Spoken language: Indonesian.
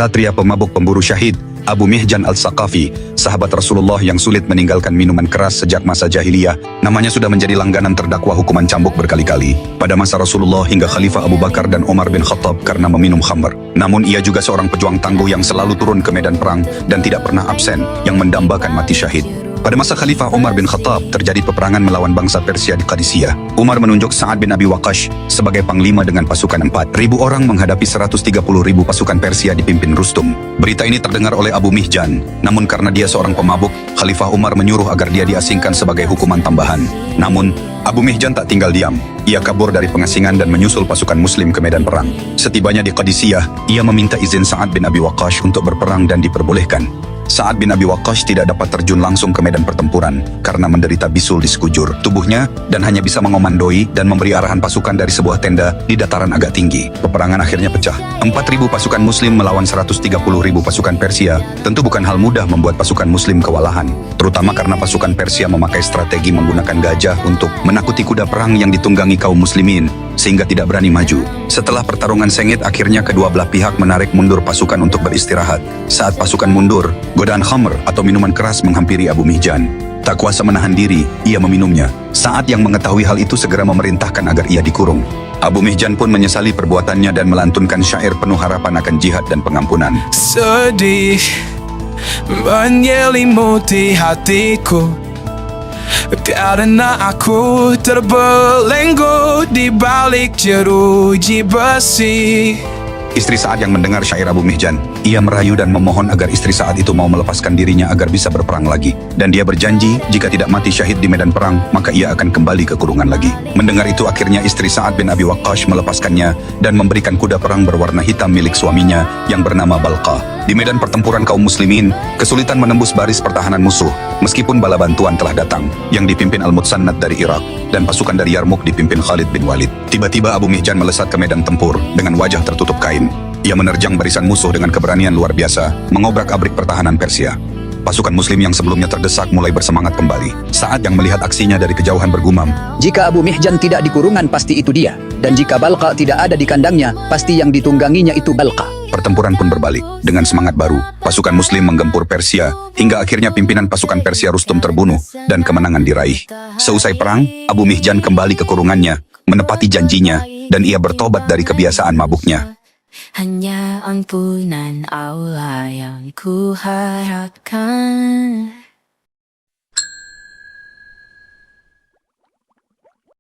Ksatria pemabuk pemburu syahid, Abu Mihjan al-Saqafi, sahabat Rasulullah yang sulit meninggalkan minuman keras sejak masa jahiliyah, namanya sudah menjadi langganan terdakwa hukuman cambuk berkali-kali pada masa Rasulullah hingga Khalifah Abu Bakar dan Umar bin Khattab karena meminum khamr. Namun ia juga seorang pejuang tangguh yang selalu turun ke medan perang dan tidak pernah absen, yang mendambakan mati syahid. Pada masa Khalifah Umar bin Khattab terjadi peperangan melawan bangsa Persia di Qadisiyah. Umar menunjuk Sa'ad bin Abi Waqqash sebagai panglima dengan pasukan 4.000 orang menghadapi 130.000 pasukan Persia dipimpin Rustum. Berita ini terdengar oleh Abu Mihjan, namun karena dia seorang pemabuk, Khalifah Umar menyuruh agar dia diasingkan sebagai hukuman tambahan. Namun, Abu Mihjan tak tinggal diam. Ia kabur dari pengasingan dan menyusul pasukan muslim ke medan perang. Setibanya di Qadisiyah, ia meminta izin Sa'ad bin Abi Waqqash untuk berperang dan diperbolehkan. Sa'ad bin Abi Waqqash tidak dapat terjun langsung ke medan pertempuran karena menderita bisul di sekujur tubuhnya dan hanya bisa mengomandoi dan memberi arahan pasukan dari sebuah tenda di dataran agak tinggi. Peperangan akhirnya pecah. 4.000 pasukan muslim melawan 130.000 pasukan Persia. Tentu bukan hal mudah membuat pasukan muslim kewalahan, terutama karena pasukan Persia memakai strategi menggunakan gajah untuk menakuti kuda perang yang ditunggangi kaum muslimin sehingga tidak berani maju. Setelah pertarungan sengit, akhirnya kedua belah pihak menarik mundur pasukan untuk beristirahat. Saat pasukan mundur, godaan khamr atau minuman keras menghampiri Abu Mihjan. Tak kuasa menahan diri, ia meminumnya. Saat yang mengetahui hal itu segera memerintahkan agar ia dikurung. Abu Mihjan pun menyesali perbuatannya dan melantunkan syair penuh harapan akan jihad dan pengampunan. Sedih menyelimuti hatiku karena aku terbelenggu di balik jeruji besi. Istri Sa'ad yang mendengar syair Abu Mihjan, ia merayu dan memohon agar istri Sa'ad itu mau melepaskan dirinya agar bisa berperang lagi. Dan dia berjanji jika tidak mati syahid di medan perang, maka ia akan kembali ke kurungan lagi. Mendengar itu akhirnya istri Sa'ad bin Abi Waqqash melepaskannya dan memberikan kuda perang berwarna hitam milik suaminya yang bernama Balqa. Di medan pertempuran kaum muslimin, kesulitan menembus baris pertahanan musuh, meskipun bala bantuan telah datang, yang dipimpin Al-Mutsannad dari Irak, dan pasukan dari Yarmuk dipimpin Khalid bin Walid. Tiba-tiba Abu Mihjan melesat ke medan tempur dengan wajah tertutup kain. Ia menerjang barisan musuh dengan keberanian luar biasa, mengobrak-abrik pertahanan Persia. Pasukan muslim yang sebelumnya terdesak mulai bersemangat kembali. Saat yang melihat aksinya dari kejauhan bergumam, "Jika Abu Mihjan tidak di kurungan, pasti itu dia. Dan jika Balqa tidak ada di kandangnya, pasti yang ditungganginya itu Balqa." Pertempuran pun berbalik. Dengan semangat baru, pasukan muslim menggempur Persia, hingga akhirnya pimpinan pasukan Persia Rustum terbunuh, dan kemenangan diraih. Seusai perang, Abu Mihjan kembali ke kurungannya, menepati janjinya, dan ia bertobat dari kebiasaan mabuknya. Hanya ampunan Allah yang ku harapkan.